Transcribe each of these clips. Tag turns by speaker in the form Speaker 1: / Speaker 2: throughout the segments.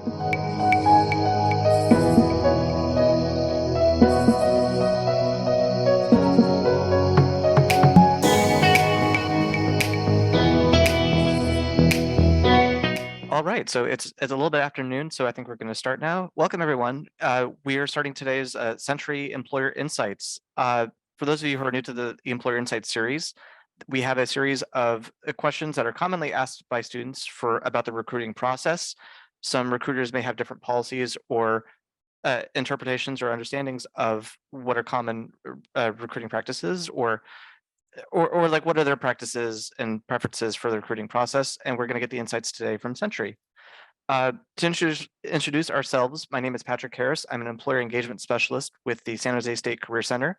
Speaker 1: All right, so it's a little bit afternoon, so I think we're going to start now. Welcome, everyone. We are starting today's Sentry Employer Insights. For those of you who are new to the Employer Insights series, we have a series of questions that are commonly asked by students about the recruiting process. Some recruiters may have different policies or interpretations or understandings of what are common recruiting practices, or like what are their practices and preferences for the recruiting process. And we're going to get the insights today from Sentry. To introduce ourselves, my name is Patrick Harris. I'm an employer engagement specialist with the San Jose State Career Center.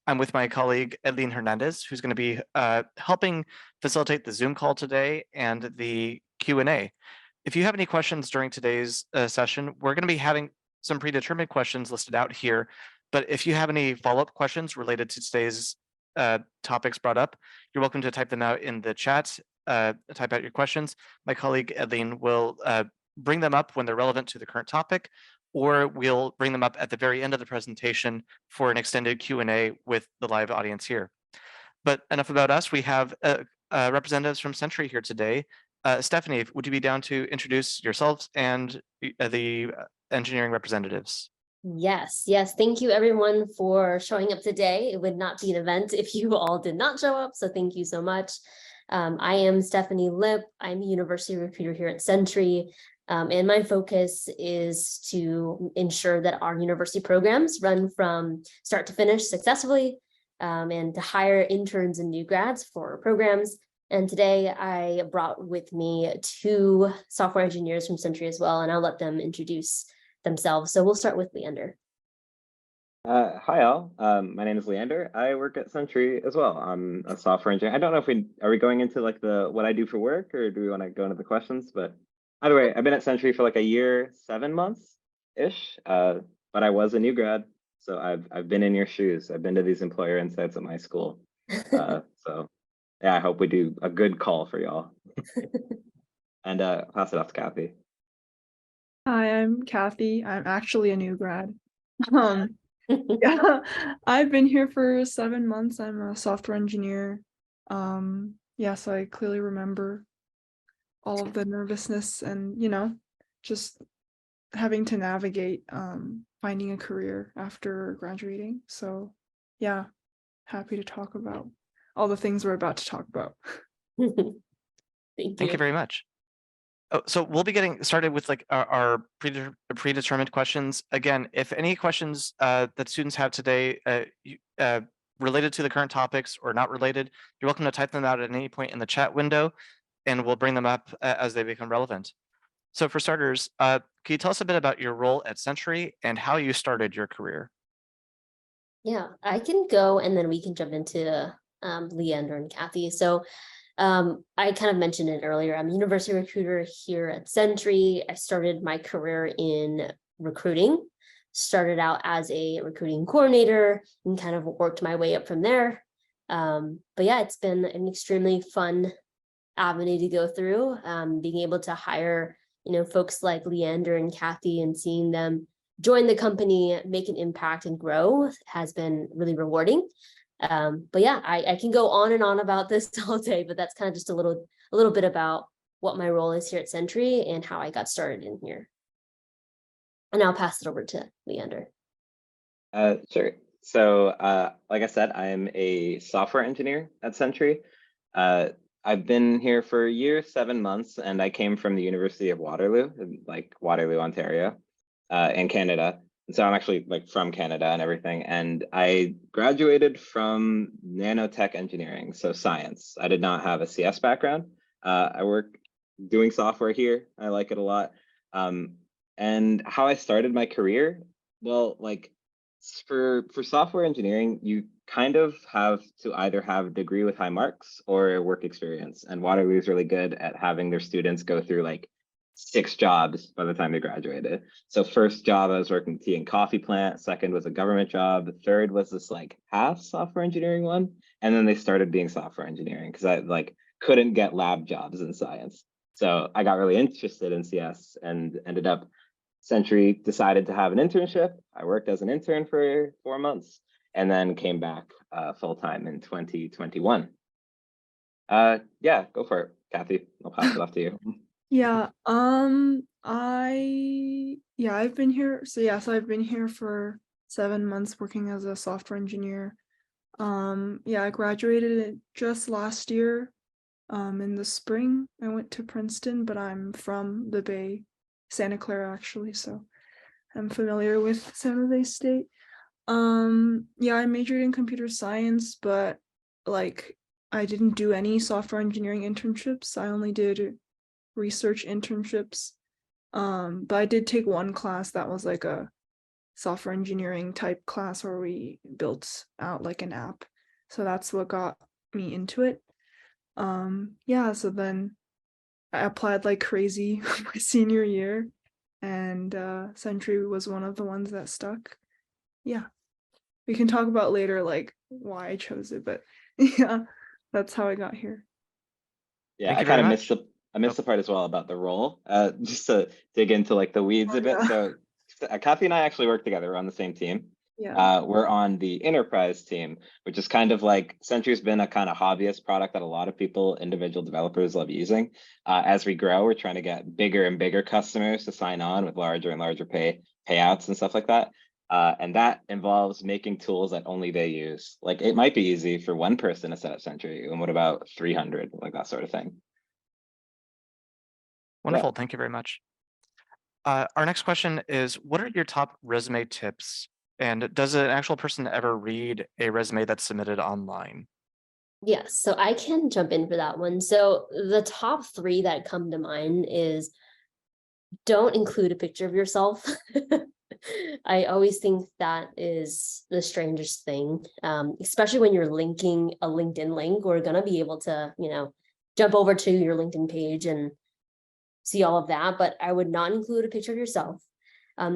Speaker 1: I'm with my colleague, Edlene Hernandez, who's going to be helping facilitate the Zoom call today and the Q&A. If you have any questions during today's session, we're going to be having some predetermined questions listed out here. But if you have any follow-up questions related to today's topics brought up, you're welcome to type them out in the chat, type out your questions. My colleague Edlene will bring them up when they're relevant to the current topic, or we'll bring them up at the very end of the presentation for an extended Q&A with the live audience here. But enough about us. We have representatives from Sentry here today. Stephanie, would you be down to introduce yourselves and the engineering representatives?
Speaker 2: Yes. Thank you, everyone, for showing up today. It would not be an event if you all did not show up, so thank you so much. I am Stephanie Lip. I'm a university recruiter here at Sentry, and my focus is to ensure that our university programs run from start to finish successfully, and to hire interns and new grads for our programs. And today I brought with me 2 software engineers from Sentry as well, and I'll let them introduce themselves. So we'll start with Leander.
Speaker 3: Hi all, my name is Leander. I work at Sentry as well. I'm a software engineer. I don't know if are we going into like what I do for work, or do we want to go into the questions? But either way, I've been at Sentry for like a year, 7 months ish. But I was a new grad, so I've been in your shoes. I've been to these employer insights at my school. So yeah, I hope we do a good call for y'all. And pass it off to Kathy.
Speaker 4: Hi, I'm Kathy. I'm actually a new grad. Yeah, I've been here for 7 months. I'm a software engineer. Yeah, so I clearly remember all of the nervousness and, just having to navigate finding a career after graduating. So yeah, happy to talk about all the things we're about to talk about.
Speaker 1: Thank you very much. Oh, so we'll be getting started with like our predetermined questions. Again, if any questions that students have today related to the current topics or not related, you're welcome to type them out at any point in the chat window, and we'll bring them up as they become relevant. So for starters, can you tell us a bit about your role at Sentry and how you started your career?
Speaker 2: Yeah, I can go and then we can jump into Leander and Kathy. So I kind of mentioned it earlier. I'm a university recruiter here at Sentry. I started my career in recruiting, started out as a recruiting coordinator and kind of worked my way up from there. But yeah, it's been an extremely fun avenue to go through, being able to hire, folks like Leander and Kathy and seeing them join the company, make an impact and grow has been really rewarding. But yeah, I can go on and on about this all day, but that's kind of just a little bit about what my role is here at Sentry and how I got started in here. And I'll pass it over to Leander.
Speaker 3: Sure. So like I said, I'm a software engineer at Sentry. I've been here for a year, 7 months, and I came from the University of Waterloo, like Waterloo, Ontario, in Canada. So I'm actually like from Canada and everything. And I graduated from nanotech engineering, so science. I did not have a CS background. I work doing software here. I like it a lot. And how I started my career, well, like for software engineering, you kind of have to either have a degree with high marks or work experience. And Waterloo is really good at having their students go through like 6 jobs by the time they graduated. So first job, I was working at tea and coffee plant. Second was a government job. The third was this like half software engineering one. And then they started being software engineering because I like couldn't get lab jobs in science. So I got really interested in CS and ended up Sentry decided to have an internship. I worked as an intern for 4 months and then came back full time in 2021. Yeah, go for it, Kathy. I'll pass it off to you.
Speaker 4: Yeah, I've been here. So I've been here for 7 months working as a software engineer. Yeah, I graduated just last year. In the spring, I went to Princeton, but I'm from the Bay, Santa Clara actually, so I'm familiar with San Jose State. Yeah, I majored in computer science, but like I didn't do any software engineering internships. I only did research internships. But I did take one class that was like a software engineering type class where we built out like an app. So that's what got me into it. Yeah, so then I applied like crazy my senior year, and Sentry was one of the ones that stuck. Yeah, we can talk about later like why I chose it, but yeah, that's how I got here.
Speaker 3: Yeah,
Speaker 1: Thank
Speaker 3: I
Speaker 1: you
Speaker 3: kind
Speaker 1: very
Speaker 3: of
Speaker 1: much.
Speaker 3: missed the part as well about the role. Just to dig into like the weeds a bit.
Speaker 4: Yeah.
Speaker 3: So Kathy and I actually work together. We're on the same team.
Speaker 4: Yeah.
Speaker 3: We're on the enterprise team, which is kind of like Sentry's been a kind of hobbyist product that a lot of people, individual developers, love using. As we grow, we're trying to get bigger and bigger customers to sign on with larger and larger payouts and stuff like that. And that involves making tools that only they use. Like it might be easy for one person to set up Sentry, and what about 300, like that sort of thing.
Speaker 1: Wonderful. Thank you very much. Our next question is, what are your top resume tips? And does an actual person ever read a resume that's submitted online?
Speaker 2: Yes, so I can jump in for that one. So the top three that come to mind is don't include a picture of yourself. I always think that is the strangest thing, especially when you're linking a LinkedIn link. We're gonna be able to, jump over to your LinkedIn page and see all of that, but I would not include a picture of yourself.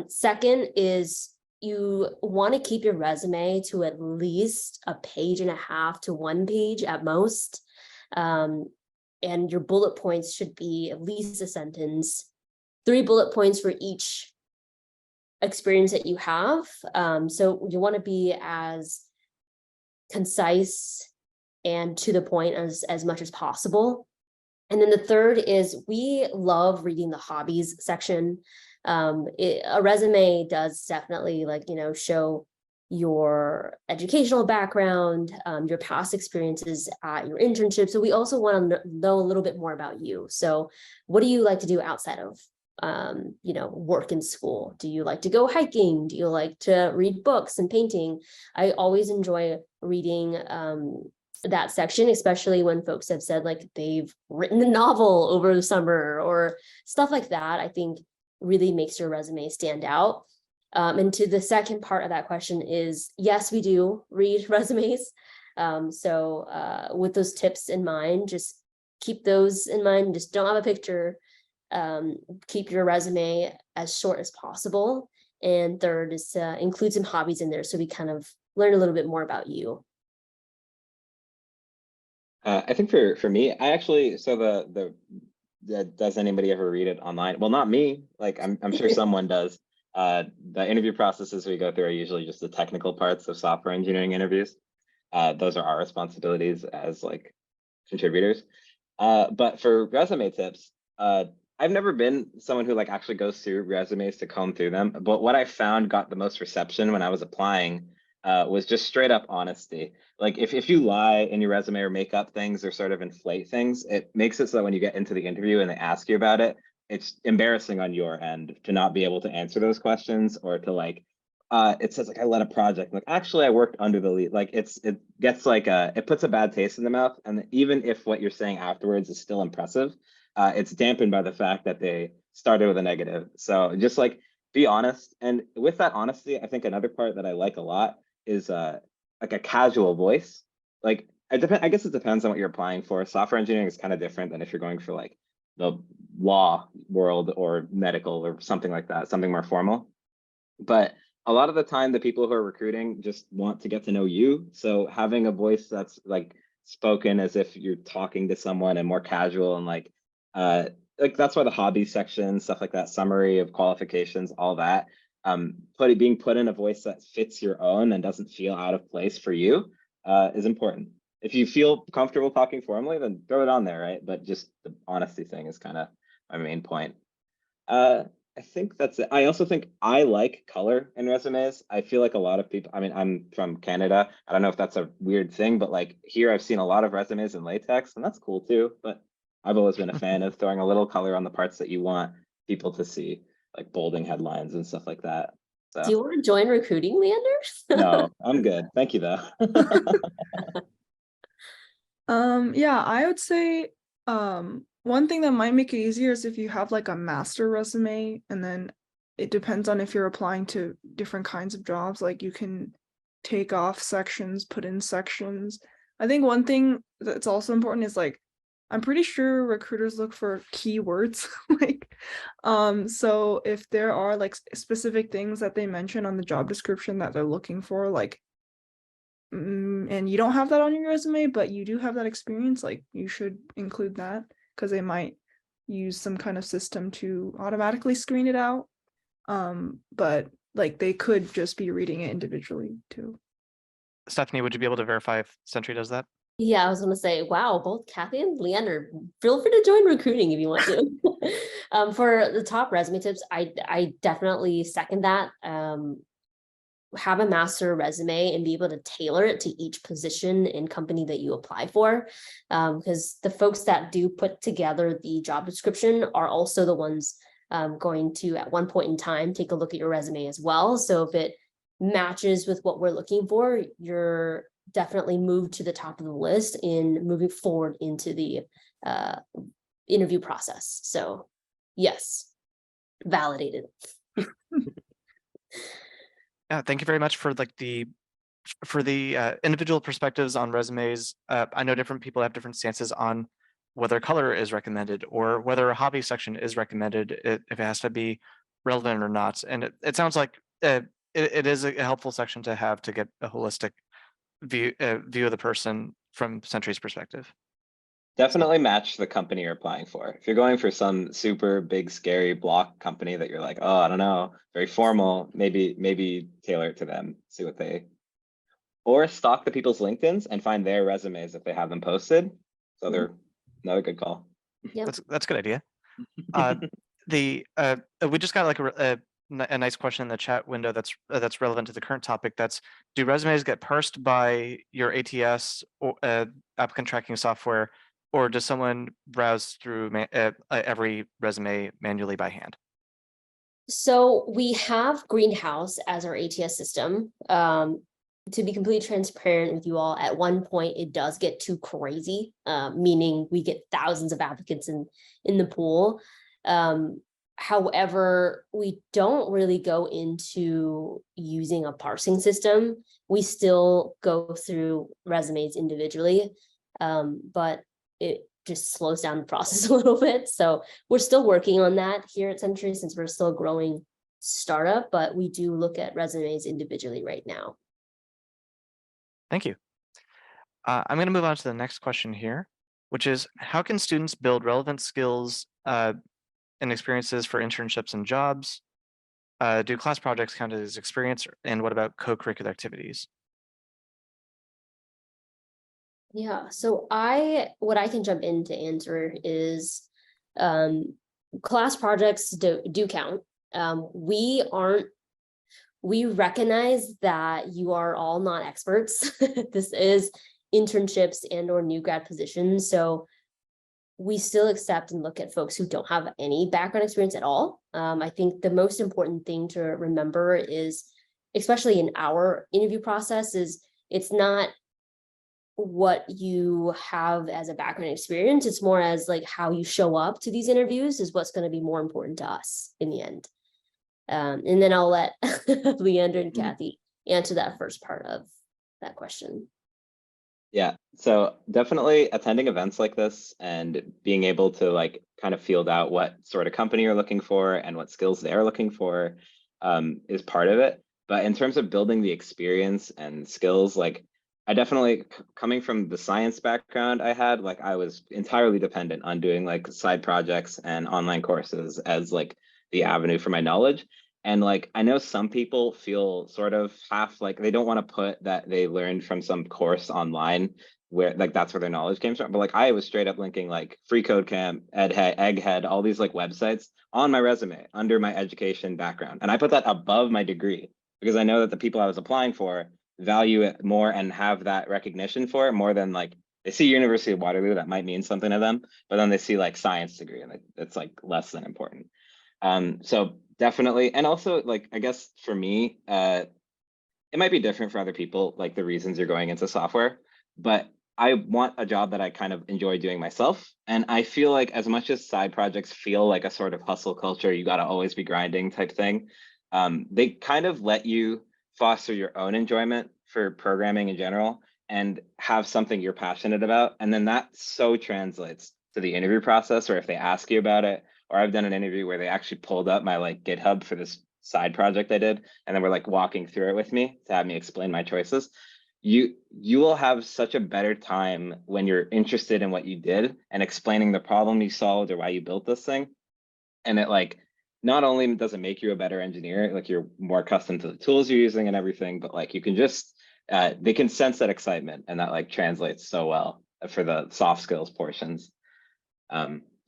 Speaker 2: Second is you want to keep your resume to at least a page and a half to 1 page at most. And your bullet points should be at least a sentence, 3 bullet points for each experience that you have. So you want to be as concise and to the point as much as possible. And then the third is we love reading the hobbies section. A resume does definitely show your educational background, your past experiences at your internship. So we also want to know a little bit more about you. So what do you like to do outside of work and school? Do you like to go hiking? Do you like to read books and painting? I always enjoy reading that section, especially when folks have said like they've written a novel over the summer or stuff like that. I think really makes your resume stand out. And to the second part of that question is, yes, we do read resumes. So with those tips in mind, just keep those in mind. Just don't have a picture. Keep your resume as short as possible. And third is to include some hobbies in there so we kind of learn a little bit more about you.
Speaker 3: I think for me, I actually, so does anybody ever read it online? Well, not me. Like I'm sure someone does. The interview processes we go through are usually just the technical parts of software engineering interviews. Those are our responsibilities as like contributors. But for resume tips, I've never been someone who like actually goes through resumes to comb through them. But what I found got the most reception when I was applying was just straight up honesty. Like if you lie in your resume or make up things or sort of inflate things, it makes it so that when you get into the interview and they ask you about it, it's embarrassing on your end to not be able to answer those questions, or to like, it says like I led a project. Like actually I worked under the lead. Like it gets like it puts a bad taste in the mouth. And even if what you're saying afterwards is still impressive, it's dampened by the fact that they started with a negative. So just like be honest. And with that honesty, I think another part that I like a lot is like a casual voice. Like I guess it depends on what you're applying for. Software engineering is kind of different than if you're going for like the law world or medical or something like that, something more formal. But a lot of the time, the people who are recruiting just want to get to know you. So having a voice that's like spoken as if you're talking to someone and more casual and like like that's why the hobby section, stuff like that, summary of qualifications, all that, being put in a voice that fits your own and doesn't feel out of place for you, is important. If you feel comfortable talking formally, then throw it on there, right? But just the honesty thing is kind of my main point. I think that's it. I also think I like color in resumes. I feel like a lot of people, I mean, I'm from Canada. I don't know if that's a weird thing, but like here I've seen a lot of resumes in latex, and that's cool too. But I've always been a fan of throwing a little color on the parts that you want people to see, like bolding headlines and stuff like that.
Speaker 2: Do
Speaker 3: So
Speaker 2: you want to join recruiting, Leander?
Speaker 3: no, I'm good. Thank you though.
Speaker 4: Yeah, I would say one thing that might make it easier is if you have like a master resume, and then it depends on if you're applying to different kinds of jobs, like you can take off sections, put in sections. I think one thing that's also important is like, I'm pretty sure recruiters look for keywords. Like, so if there are like specific things that they mention on the job description that they're looking for, like, and you don't have that on your resume, but you do have that experience, like you should include that, because they might use some kind of system to automatically screen it out. But like they could just be reading it individually too.
Speaker 1: Stephanie, would you be able to verify if Sentry does that?
Speaker 2: Yeah, I was gonna say, wow, both Kathy and Leander, feel free to join recruiting if you want to. For the top resume tips, I definitely second that. Have a master resume and be able to tailor it to each position and company that you apply for. Because the folks that do put together the job description are also the ones going to, at one point in time, take a look at your resume as well. So if it matches with what we're looking for, you're definitely moved to the top of the list in moving forward into the interview process. So yes, validated.
Speaker 1: Yeah, thank you very much for like the individual perspectives on resumes. I know different people have different stances on whether color is recommended or whether a hobby section is recommended, if it has to be relevant or not. And it sounds like it is a helpful section to have to get a holistic view of the person from Sentry's perspective.
Speaker 3: Definitely match the company you're applying for. If you're going for some super big, scary block company that you're like, oh, I don't know, very formal, maybe tailor it to them, see what they, or stalk the people's LinkedIns and find their resumes if they have them posted. So they're another good call.
Speaker 2: Yeah,
Speaker 1: That's a good idea. We just got like a nice question in the chat window that's relevant to the current topic. That's, do resumes get parsed by your ATS or applicant tracking software, or does someone browse through every resume manually by hand?
Speaker 2: so we have Greenhouse as our ATS system. To be completely transparent with you all, at one point it does get too crazy, meaning we get thousands of applicants in the pool. However, we don't really go into using a parsing system. We still go through resumes individually, but it just slows down the process a little bit. So we're still working on that here at Sentry, since we're still a growing startup, but we do look at resumes individually right now.
Speaker 1: Thank you. I'm going to move on to the next question here, which is, how can students build relevant skills and experiences for internships and jobs? Do class projects count as experience? And what about co-curricular activities?
Speaker 2: Yeah, so what I can jump in to answer is class projects do count. We recognize that you are all not experts. This is internships and or new grad positions. So we still accept and look at folks who don't have any background experience at all. I think the most important thing to remember is, especially in our interview process, is it's not what you have as a background experience. It's more as like how you show up to these interviews is what's going to be more important to us in the end. And then I'll let Leander and Kathy answer that first part of that question.
Speaker 3: Yeah, so definitely attending events like this and being able to like kind of field out what sort of company you're looking for and what skills they're looking for is part of it. But in terms of building the experience and skills, like I definitely, coming from the science background I had, like I was entirely dependent on doing like side projects and online courses as like the avenue for my knowledge. And like I know some people feel sort of half like they don't want to put that they learned from some course online where like that's where their knowledge came from. But like I was straight up linking like Free Code Camp, Egghead, all these like websites on my resume under my education background. And I put that above my degree because I know that the people I was applying for value it more and have that recognition for it more than like they see University of Waterloo, that might mean something to them, but then they see like science degree and it's like less than important. So definitely, and also like I guess for me, it might be different for other people, like the reasons you're going into software, but I want a job that I kind of enjoy doing myself. And I feel like as much as side projects feel like a sort of hustle culture, you got to always be grinding type thing, they kind of let you foster your own enjoyment for programming in general and have something you're passionate about. And then that so translates to the interview process, or if they ask you about it, or I've done an interview where they actually pulled up my like GitHub for this side project I did, and then we're like walking through it with me to have me explain my choices. You will have such a better time when you're interested in what you did and explaining the problem you solved or why you built this thing. And it like not only does it make you a better engineer, like you're more accustomed to the tools you're using and everything, but like you can just they can sense that excitement, and that like translates so well for the soft skills portions.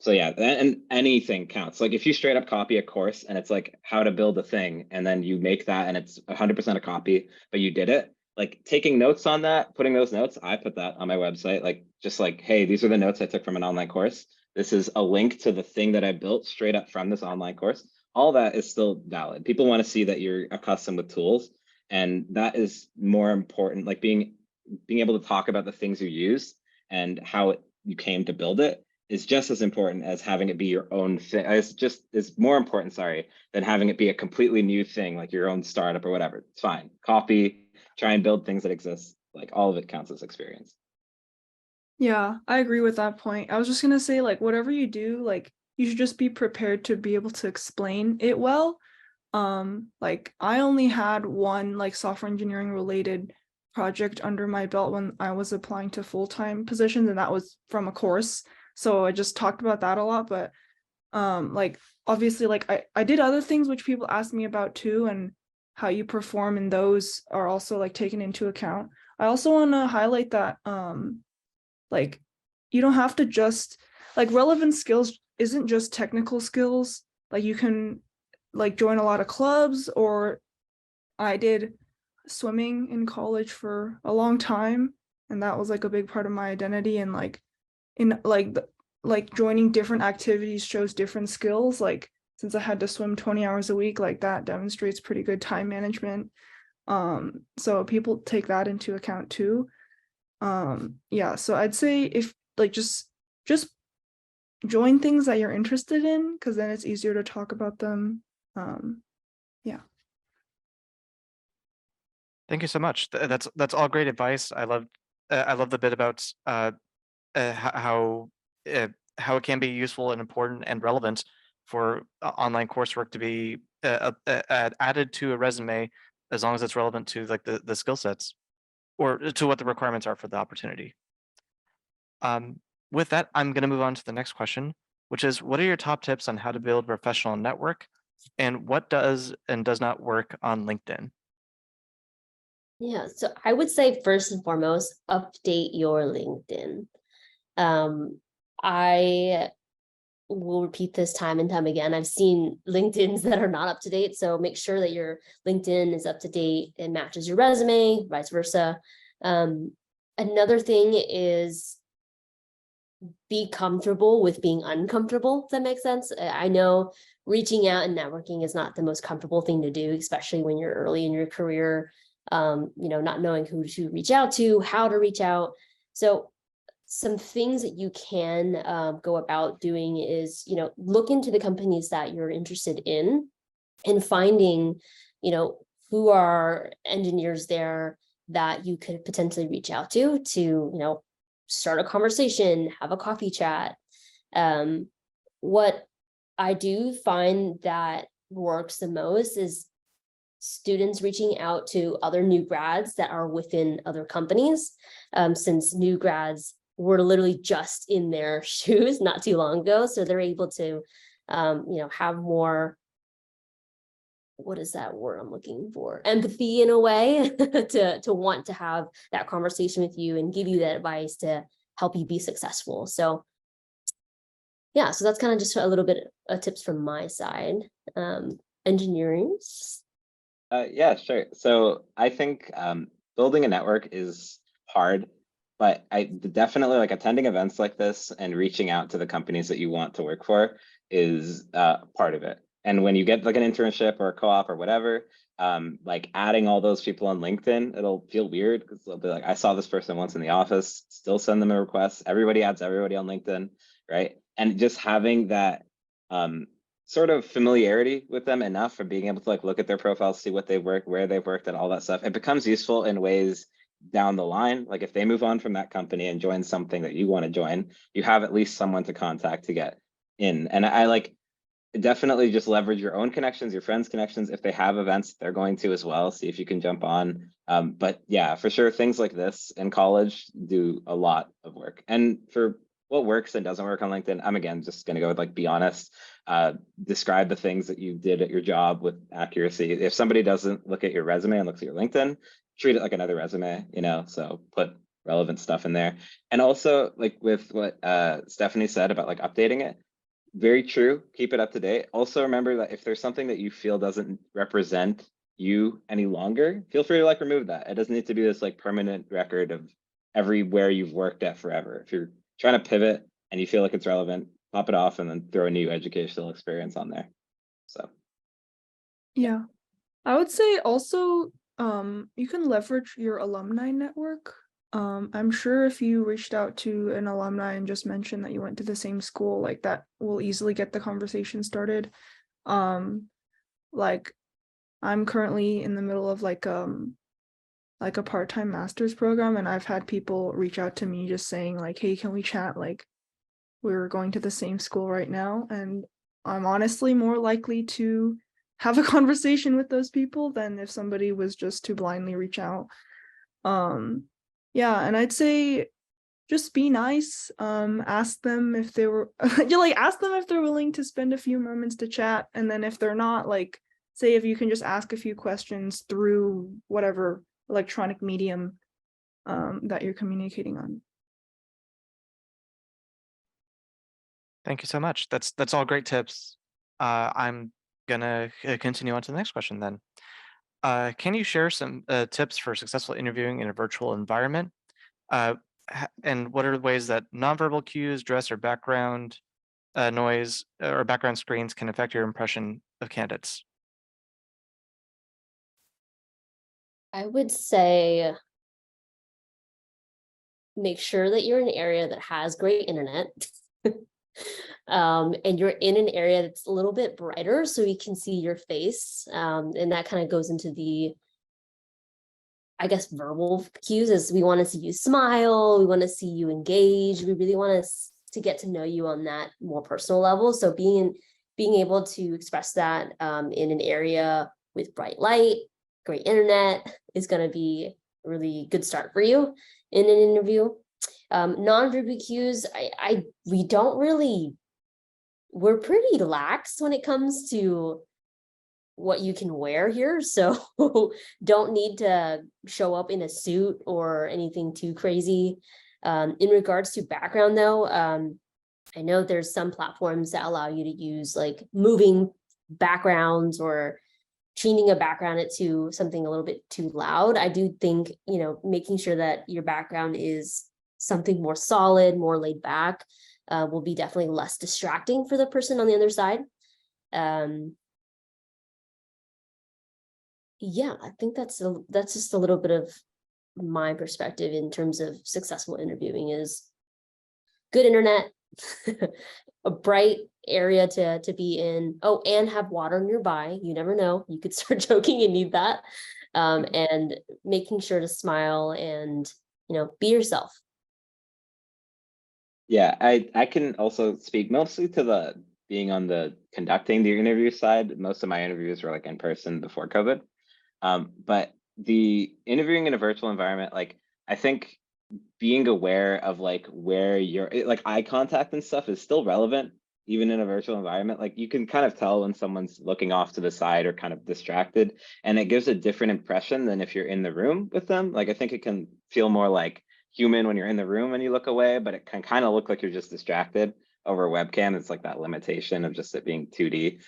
Speaker 3: So yeah, and anything counts. Like if you straight up copy a course and it's like how to build a thing, and then you make that and it's 100% a copy, but you did it, like taking notes on that, putting those notes, I put that on my website, like just like, hey, these are the notes I took from an online course. This is a link to the thing that I built straight up from this online course. All that is still valid. People want to see that you're accustomed with tools, and that is more important. Like being able to talk about the things you use and how you came to build it is just as important as having it be your own thing. It's more important, sorry, than having it be a completely new thing, like your own startup or whatever. It's fine. Copy, try and build things that exist. Like all of it counts as experience.
Speaker 4: Yeah, I agree with that point. I was just gonna say, like, whatever you do, like, you should just be prepared to be able to explain it well. Like I only had one like software engineering related project under my belt when I was applying to full-time positions, and that was from a course. So I just talked about that a lot, but like obviously like I did other things which people asked me about too, and how you perform in those are also like taken into account. I also want to highlight that like you don't have to just like relevant skills isn't just technical skills. Like you can like join a lot of clubs, or I did swimming in college for a long time, and that was like a big part of my identity. And like in like joining different activities shows different skills. Like since I had to swim 20 hours a week, like that demonstrates pretty good time management. So people take that into account too. Yeah, so I'd say if like just join things that you're interested in, because then it's easier to talk about them. Yeah.
Speaker 1: Thank you so much. That's all great advice. I love the bit about how how it can be useful and important and relevant for online coursework to be added to a resume as long as it's relevant to like the skill sets or to what the requirements are for the opportunity. With that, I'm going to move on to the next question, which is what are your top tips on how to build a professional network, and what does and does not work on LinkedIn?
Speaker 2: Yeah, so I would say first and foremost, update your LinkedIn. I will repeat this time and time again. I've seen LinkedIns that are not up to date, so make sure that your LinkedIn is up to date and matches your resume, vice versa. Another thing is be comfortable with being uncomfortable, if that makes sense. I know reaching out and networking is not the most comfortable thing to do, especially when you're early in your career, not knowing who to reach out to, how to reach out. So some things that you can go about doing is, look into the companies that you're interested in and finding, who are engineers there that you could potentially reach out to, start a conversation, have a coffee chat. What I do find that works the most is students reaching out to other new grads that are within other companies, since new grads were literally just in their shoes not too long ago. So they're able to, have more, what is that word I'm looking for? Empathy in a way to want to have that conversation with you and give you that advice to help you be successful. So yeah, so that's kind of just a little bit of tips from my side. Engineering.
Speaker 3: Yeah, sure. So I think building a network is hard, but I definitely like attending events like this and reaching out to the companies that you want to work for is part of it. And when you get like an internship or a co-op or whatever, like adding all those people on LinkedIn, it'll feel weird because they'll be like, I saw this person once in the office, still send them a request. Everybody adds everybody on LinkedIn, right? And just having that sort of familiarity with them enough for being able to like look at their profiles, see what they've worked, where they've worked, and all that stuff. It becomes useful in ways down the line. Like if they move on from that company and join something that you want to join, you have at least someone to contact to get in. And I like definitely just leverage your own connections, your friends' connections. If they have events, they're going to as well. See if you can jump on. But yeah, for sure, things like this in college do a lot of work. And for what works and doesn't work on LinkedIn, I'm again just going to go with like be honest. Describe the things that you did at your job with accuracy. If somebody doesn't look at your resume and looks at your LinkedIn, treat it like another resume, so put relevant stuff in there. And also like with what Stephanie said about like updating it, very true, keep it up to date. Also remember that if there's something that you feel doesn't represent you any longer, feel free to like remove that. It doesn't need to be this like permanent record of everywhere you've worked at forever. If you're trying to pivot and you feel like it's relevant, pop it off and then throw a new educational experience on there. So
Speaker 4: Yeah, I would say also you can leverage your alumni network. I'm sure if you reached out to an alumni and just mentioned that you went to the same school, like that will easily get the conversation started. Like I'm currently in the middle of like a part-time master's program, and I've had people reach out to me just saying like, hey, can we chat? Like we're going to the same school right now, and I'm honestly more likely to have a conversation with those people than if somebody was just to blindly reach out. Yeah, and I'd say just be nice. Ask them if they were ask them if they're willing to spend a few moments to chat, and then if they're not, like say if you can just ask a few questions through whatever electronic medium that you're communicating on.
Speaker 1: Thank you so much. That's all great tips. I'm gonna continue on to the next question then. Can you share some tips for successful interviewing in a virtual environment? And what are the ways that nonverbal cues, dress, or background noise or background screens can affect your impression of candidates?
Speaker 2: I would say make sure that you're in an area that has great internet. And you're in an area that's a little bit brighter so you can see your face. And that kind of goes into the, I guess, verbal cues, is we want to see you smile, we want to see you engage, we really want to get to know you on that more personal level. So being able to express that in an area with bright light, great internet is going to be a really good start for you in an interview. Non-verbal cues, we're pretty lax when it comes to what you can wear here. So don't need to show up in a suit or anything too crazy. In regards to background though, I know there's some platforms that allow you to use like moving backgrounds or changing a background to something a little bit too loud. I do think, making sure that your background is something more solid, more laid back, will be definitely less distracting for the person on the other side. Yeah, I think that's just a little bit of my perspective in terms of successful interviewing is good internet, a bright area to be in. Oh, and have water nearby. You never know. You could start choking and need that. And making sure to smile and, be yourself.
Speaker 3: yeah, I can also speak mostly to the being on the conducting the interview side. Most of my interviews were like in person before COVID. But the interviewing in a virtual environment, like I think being aware of like where you're like eye contact and stuff is still relevant even in a virtual environment. Like you can kind of tell when someone's looking off to the side or kind of distracted, and it gives a different impression than if you're in the room with them. Like I think it can feel more like human when you're in the room and you look away, but it can kind of look like you're just distracted over a webcam. It's like that limitation of just it being 2D.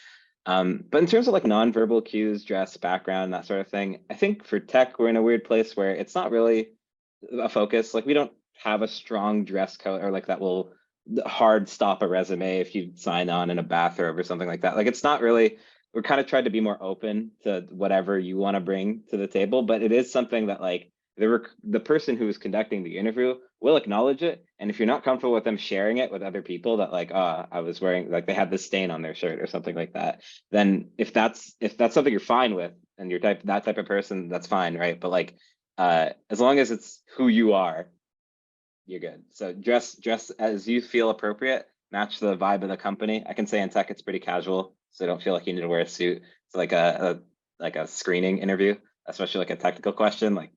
Speaker 3: But in terms of like nonverbal cues, dress, background, that sort of thing, I think for tech, we're in a weird place where it's not really a focus. Like we don't have a strong dress code or like that will hard stop a resume if you sign on in a bathrobe or something like that. Like it's not really, we're kind of tried to be more open to whatever you want to bring to the table, but it is something that like the person who is conducting the interview will acknowledge it. And if you're not comfortable with them sharing it with other people that like, I was wearing, like they had this stain on their shirt or something like that, then if that's something you're fine with and you're that type of person, that's fine, right? But like as long as it's who you are, you're good. So dress as you feel appropriate, match the vibe of the company. I can say in tech it's pretty casual, so don't feel like you need to wear a suit. It's like a screening interview, especially like a technical question. Like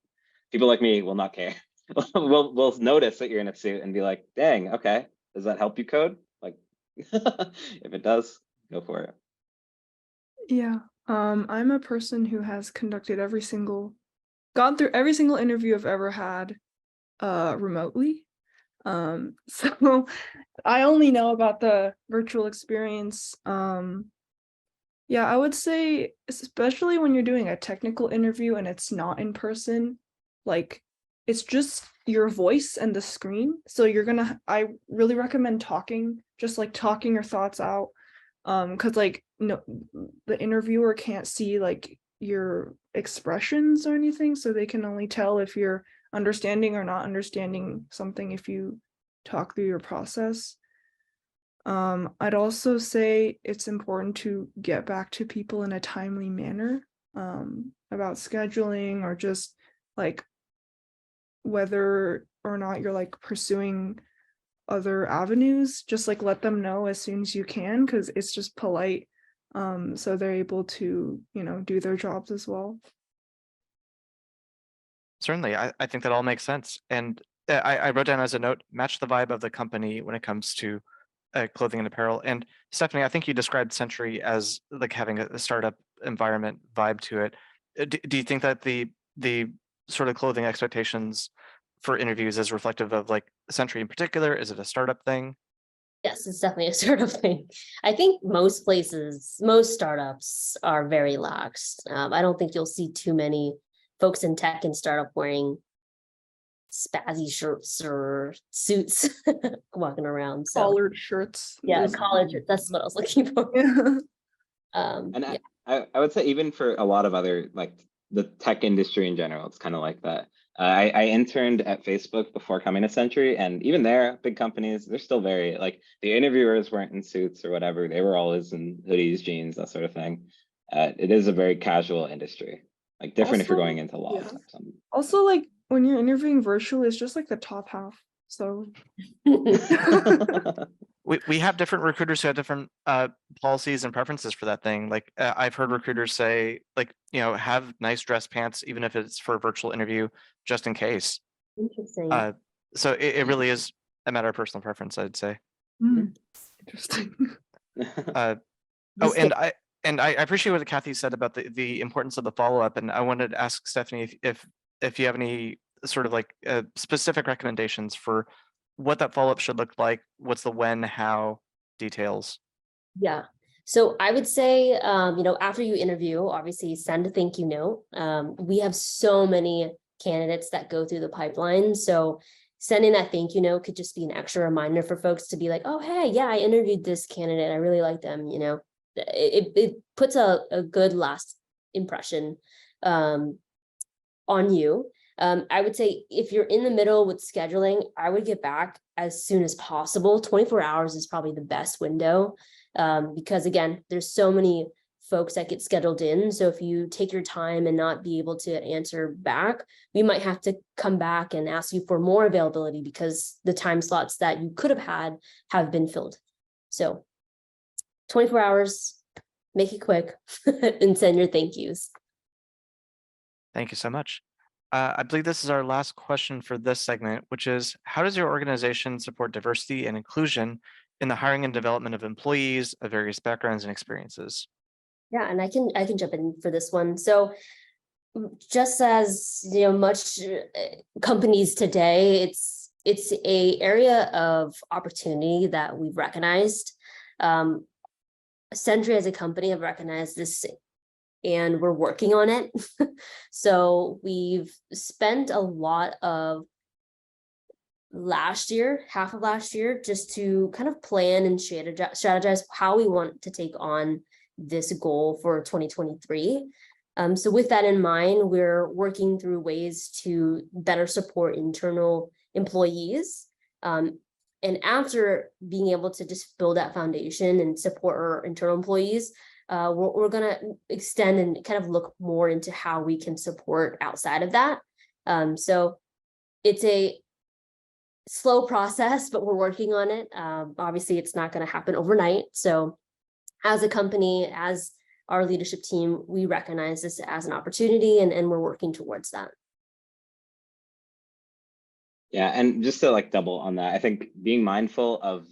Speaker 3: people like me will not care. we'll notice that you're in a suit and be like, dang, okay, does that help you code? Like if it does, go for it.
Speaker 4: Yeah. I'm a person who has gone through every single interview I've ever had remotely. So I only know about the virtual experience. Yeah, I would say, especially when you're doing a technical interview and it's not in person, like it's just your voice and the screen. So I really recommend talking, just like talking your thoughts out. Because like no, the interviewer can't see like your expressions or anything, so they can only tell if you're understanding or not understanding something if you talk through your process. I'd also say it's important to get back to people in a timely manner, about scheduling or just like whether or not you're like pursuing other avenues. Just like let them know as soon as you can, because it's just polite, so they're able to, do their jobs as well.
Speaker 1: Certainly, I think that all makes sense. And I wrote down as a note, match the vibe of the company when it comes to clothing and apparel. And Stephanie, I think you described Sentry as like having a startup environment vibe to it. Do you think that the sort of clothing expectations for interviews is reflective of like Sentry in particular? Is it a startup thing?
Speaker 2: Yes, it's definitely a startup thing. I think most startups are very lax. I don't think you'll see too many folks in tech and startup wearing spazzy shirts or suits walking around. So
Speaker 4: Collared shirts.
Speaker 2: yeah, college. That's what I was looking for.
Speaker 4: Yeah.
Speaker 3: And
Speaker 2: Yeah.
Speaker 3: I would say even for a lot of other like the tech industry in general, it's kind of like that. I interned at Facebook before coming to Sentry, and even there, big companies, they're still very like the interviewers weren't in suits or whatever. They were always in hoodies, jeans, that sort of thing. It is a very casual industry, like different if you're
Speaker 4: Also,
Speaker 3: going into law.
Speaker 4: yeah. Also, like when you're interviewing virtually, it's just like the top half. So
Speaker 1: We have different recruiters who have different policies and preferences for that thing. Like I've heard recruiters say, like, have nice dress pants, even if it's for a virtual interview, just in case.
Speaker 2: Interesting.
Speaker 1: So it really is a matter of personal preference, I'd say.
Speaker 4: interesting.
Speaker 1: Oh, and I appreciate what Kathy said about the importance of the follow-up. And I wanted to ask Stephanie if you have any sort of like specific recommendations for what that follow-up should look like. What's the when, how, details?
Speaker 2: Yeah. So I would say, after you interview, obviously send a thank you note. We have so many candidates that go through the pipeline. So sending that thank you note could just be an extra reminder for folks to be like, oh, hey, yeah, I interviewed this candidate. I really like them. It puts a good last impression on you. I would say if you're in the middle with scheduling, I would get back as soon as possible. 24 hours is probably the best window, because again, there's so many folks that get scheduled in. So if you take your time and not be able to answer back, we might have to come back and ask you for more availability because the time slots that you could have had have been filled. So 24 hours, make it quick and send your thank yous.
Speaker 1: Thank you so much. I believe this is our last question for this segment, which is how does your organization support diversity and inclusion in the hiring and development of employees of various backgrounds and experiences?
Speaker 2: Yeah, and I can jump in for this one. So just as much companies today, it's a area of opportunity that we've recognized. Sentry as a company have recognized this, and we're working on it. So we've spent a lot of half of last year, just to kind of plan and strategize how we want to take on this goal for 2023. So with that in mind, we're working through ways to better support internal employees. And after being able to just build that foundation and support our internal employees, we're going to extend and kind of look more into how we can support outside of that. So it's a slow process, but we're working on it. Obviously, it's not going to happen overnight. So as a company, as our leadership team, we recognize this as an opportunity, and we're working towards that.
Speaker 3: Yeah, and just to like double on that, I think being mindful of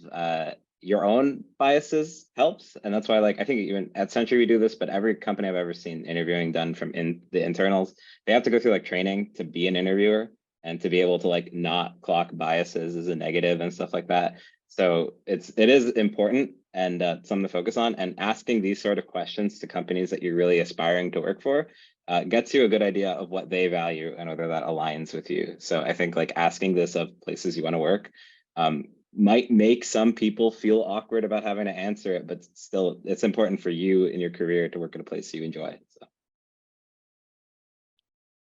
Speaker 3: your own biases helps. And that's why, like, I think even at Sentry we do this, but every company I've ever seen interviewing done from the internals, they have to go through like training to be an interviewer and to be able to like not clock biases as a negative and stuff like that. So it is important and something to focus on, and asking these sort of questions to companies that you're really aspiring to work for gets you a good idea of what they value and whether that aligns with you. So I think like asking this of places you want to work might make some people feel awkward about having to answer it, but still it's important for you in your career to work at a place you enjoy. So.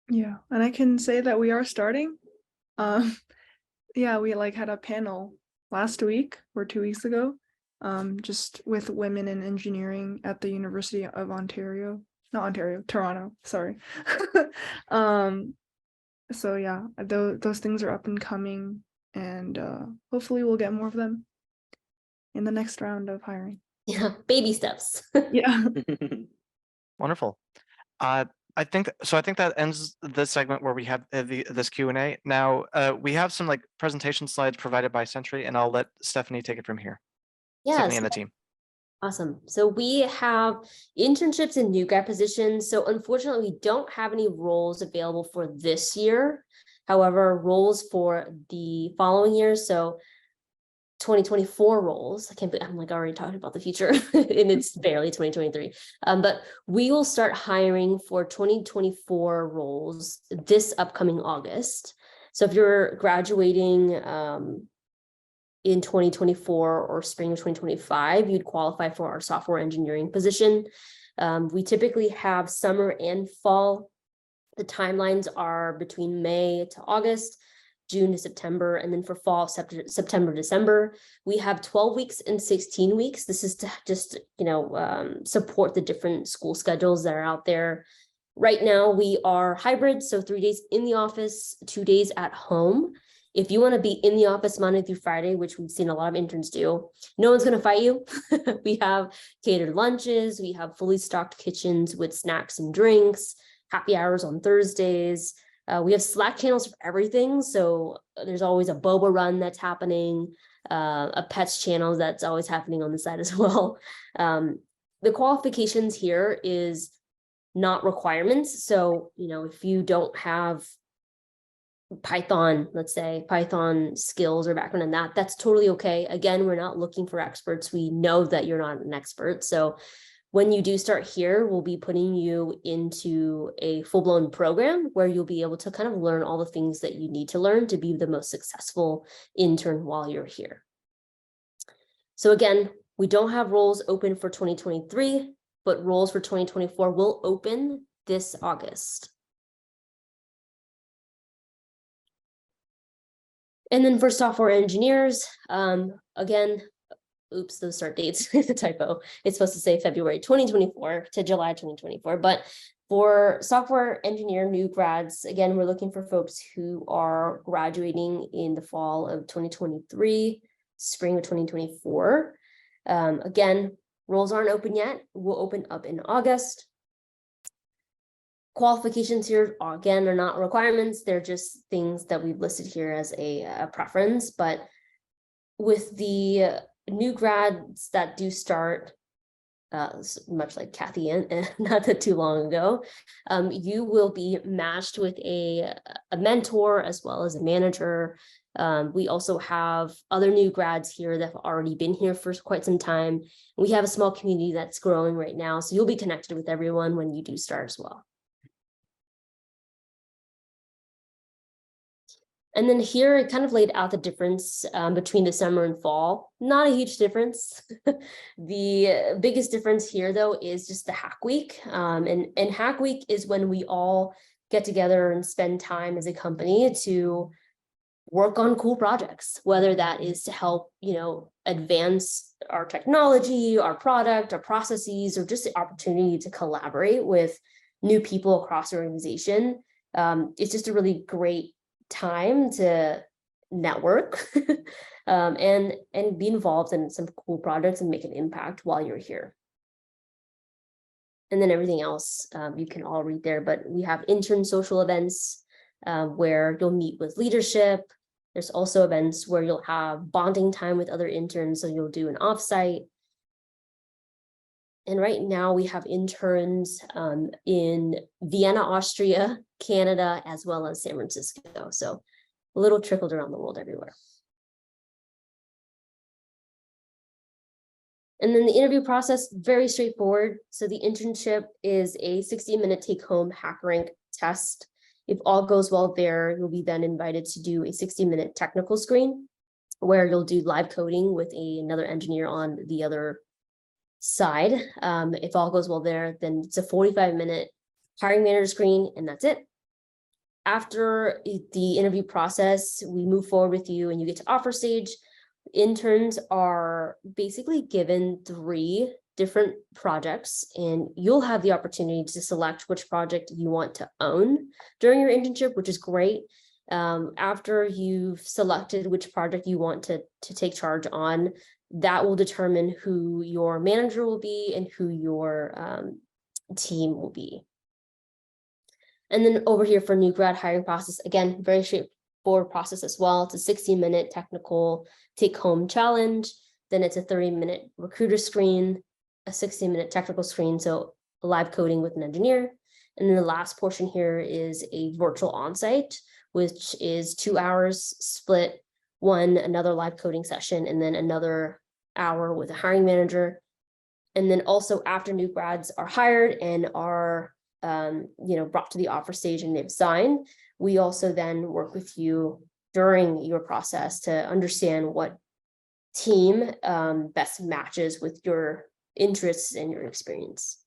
Speaker 4: Yeah, and I can say that we are starting. Yeah, we like had a panel last week or 2 weeks ago, just with women in engineering at the University of Ontario. Not Ontario, Toronto, sorry. So yeah, those things are up and coming, and hopefully we'll get more of them in the next round of hiring.
Speaker 2: Yeah, baby steps.
Speaker 4: Yeah.
Speaker 1: Wonderful. I think that ends this segment where we have this Q&A. Now we have some like presentation slides provided by Sentry, and I'll let Stephanie take it from here. Stephanie
Speaker 2: Yes.
Speaker 1: and the team.
Speaker 2: Awesome. So we have internships and new grad positions. So unfortunately, we don't have any roles available for this year. However, roles for the following year, so 2024 roles. I can't believe I'm like already talking about the future and it's barely 2023. But we will start hiring for 2024 roles this upcoming August. So if you're graduating in 2024 or spring of 2025, you'd qualify for our software engineering position. We typically have summer and fall. The timelines are between May to August, June to September, and then for fall, September, December. We have 12 weeks and 16 weeks. This is to just, support the different school schedules that are out there. Right now, we are hybrid, so 3 days in the office, 2 days at home. If you want to be in the office Monday through Friday, which we've seen a lot of interns do, no one's going to fight you. We have catered lunches. We have fully stocked kitchens with snacks and drinks, happy hours on Thursdays. We have Slack channels for everything. So there's always a boba run that's happening, a pets channel that's always happening on the side as well. The qualifications here is not requirements. So, if you don't have Python, let's say Python skills or background in that, that's totally okay. Again, we're not looking for experts. We know that you're not an expert. So when you do start here, we'll be putting you into a full-blown program where you'll be able to kind of learn all the things that you need to learn to be the most successful intern while you're here. So again, we don't have roles open for 2023, but roles for 2024 will open this August. And then for software engineers, again, oops, those start dates, it's a typo. It's supposed to say February 2024 to July 2024. But for software engineer new grads, again, we're looking for folks who are graduating in the fall of 2023, spring of 2024. Again, roles aren't open yet. We'll open up in August. qualifications here again are not requirements. They're just things that we've listed here as a preference. But with the new grads that do start, much like Kathy and not that too long ago, you will be matched with a mentor as well as a manager. We also have other new grads here that have already been here for quite some time. We have a small community that's growing right now, so you'll be connected with everyone when you do start as well. And then here it kind of laid out the difference between the summer and fall. Not a huge difference. The biggest difference here, though, is just the hack week. And hack week is when we all get together and spend time as a company to work on cool projects, whether that is to help, advance our technology, our product, our processes, or just the opportunity to collaborate with new people across the organization. It's just a really great time to network and be involved in some cool projects and make an impact while you're here. And then everything else you can all read there, but we have intern social events where you'll meet with leadership. There's also events where you'll have bonding time with other interns, so you'll do an offsite. And right now we have interns in Vienna, Austria, Canada, as well as San Francisco. So a little trickled around the world everywhere. And then the interview process, very straightforward. So the internship is a 60-minute take-home HackerRank test. If all goes well there, you'll be then invited to do a 60-minute technical screen where you'll do live coding with another engineer on the other side. If all goes well there, then it's a 45-minute hiring manager screen, and that's it. After the interview process, we move forward with you and you get to offer stage. Interns are basically given 3 different projects, and you'll have the opportunity to select which project you want to own during your internship, which is great. After you've selected which project you want to take charge on, that will determine who your manager will be and who your team will be. And then over here for new grad hiring process, again, very straightforward process as well. It's a 60-minute technical take-home challenge. Then it's a 30-minute recruiter screen, a 60-minute technical screen, so live coding with an engineer. And then the last portion here is a virtual onsite, which is 2 hours split, another live coding session, and then another hour with a hiring manager. And then also after new grads are hired and are brought to the offer stage and they've signed, we also then work with you during your process to understand what team best matches with your interests and your experience.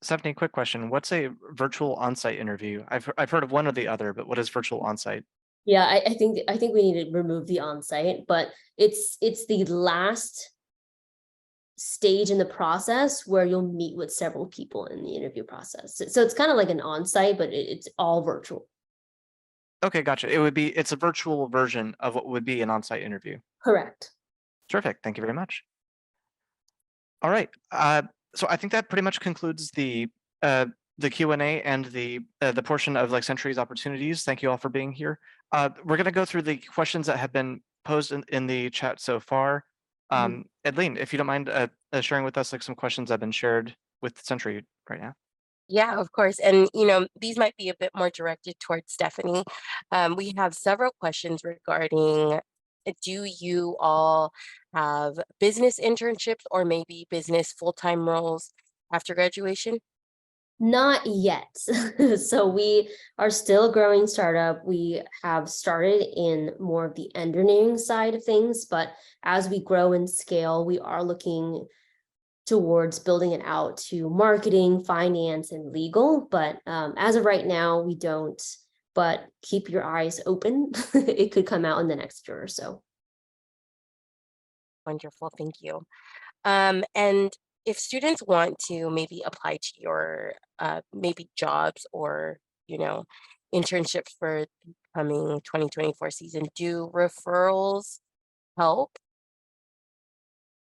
Speaker 1: Stephanie, quick question. What's a virtual on-site interview? I've heard of one or the other, but what is virtual on-site?
Speaker 2: Yeah, I think we need to remove the on-site, but it's the last stage in the process where you'll meet with several people in the interview process. So it's kind of like an on-site, but it's all virtual.
Speaker 1: Okay, gotcha. It's a virtual version of what would be an on-site interview.
Speaker 2: Correct.
Speaker 1: Terrific. Thank you very much. All right. So I think that pretty much concludes the Q&A and the portion of Sentry's opportunities. Thank you all for being here. We're going to go through the questions that have been posed in the chat so far. Edleen, if you don't mind sharing with us some questions that have been shared with Sentry right now.
Speaker 5: Yeah, of course. And, these might be a bit more directed towards Stephanie. We have several questions regarding, do you all have business internships or maybe business full-time roles after graduation?
Speaker 2: Not yet. So we are still a growing startup. We have started in more of the engineering side of things, but as we grow and scale, we are looking towards building it out to marketing, finance, and legal. But as of right now, we don't, but keep your eyes open. It could come out in the next year or so.
Speaker 5: Wonderful, thank you. And if students want to maybe apply to your maybe jobs or, internships for the coming 2024 season, do referrals help?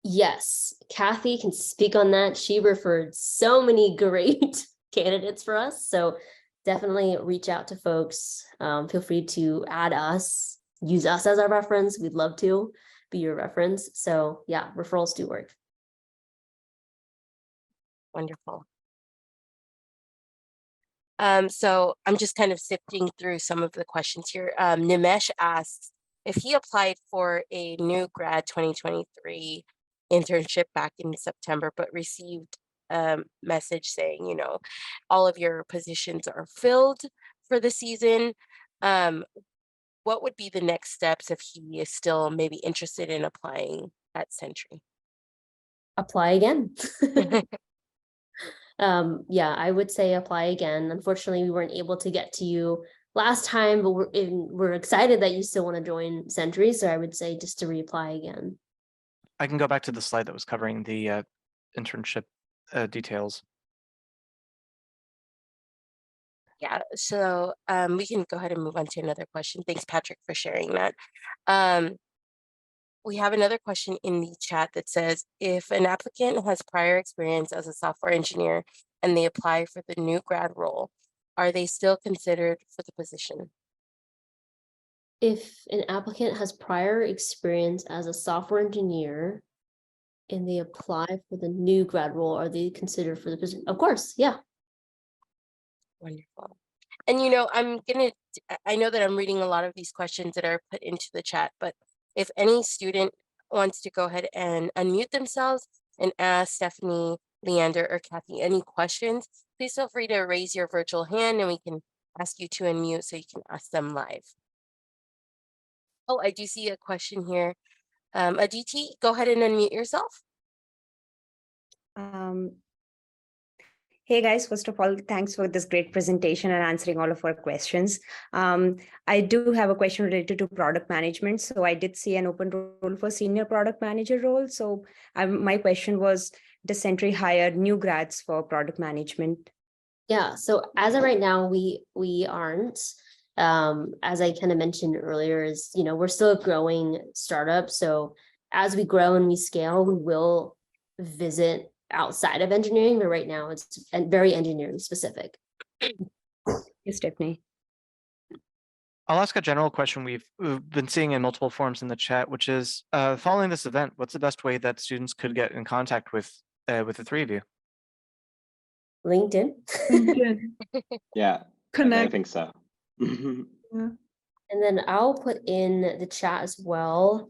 Speaker 2: Yes, Kathy can speak on that. She referred so many great candidates for us. So definitely reach out to folks. Feel free to add us, use us as our reference. We'd love to be your reference. So yeah, referrals do work.
Speaker 5: Wonderful. So I'm just kind of sifting through some of the questions here. Nimesh asks if he applied for a new grad 2023 internship back in September, but received a message saying, you know, all of your positions are filled for the season. What would be the next steps if he is still maybe interested in applying at Sentry?
Speaker 2: Apply again. Yeah, I would say apply again. Unfortunately, we weren't able to get to you last time, but we're excited that you still want to join Sentry. So I would say just to reapply again.
Speaker 1: I can go back to the slide that was covering the internship details.
Speaker 5: Yeah, so we can go ahead and move on to another question. Thanks, Patrick, for sharing that. We have another question in the chat that says, if an applicant has prior experience as a software engineer and they apply for the new grad role, are they still considered for the position?
Speaker 2: If an applicant has prior experience as a software engineer and they apply for the new grad role, are they considered for the position? Of course, yeah.
Speaker 5: Wonderful. And you know, I know that I'm reading a lot of these questions that are put into the chat, but if any student wants to go ahead and unmute themselves and ask Stephanie, Leander, or Kathy any questions, please feel free to raise your virtual hand and we can ask you to unmute so you can ask them live. Oh, I do see a question here. Aditi, go ahead and unmute yourself.
Speaker 6: Hey guys, first of all, thanks for this great presentation and answering all of our questions. I do have a question related to product management. So I did see an open role for senior product manager role. So my question was, does Sentry hire new grads for product management?
Speaker 2: Yeah, so as of right now, we aren't. As I kind of mentioned earlier, is we're still a growing startup. So as we grow and we scale, we will visit outside of engineering, but right now it's very engineering specific.
Speaker 6: Yes, Stephanie.
Speaker 1: I'll ask a general question we've been seeing in multiple forums in the chat, which is following this event, what's the best way that students could get in contact with the three of you?
Speaker 2: LinkedIn.
Speaker 4: LinkedIn.
Speaker 3: Yeah, I
Speaker 4: Connect.
Speaker 3: think so.
Speaker 4: Yeah.
Speaker 2: And then I'll put in the chat as well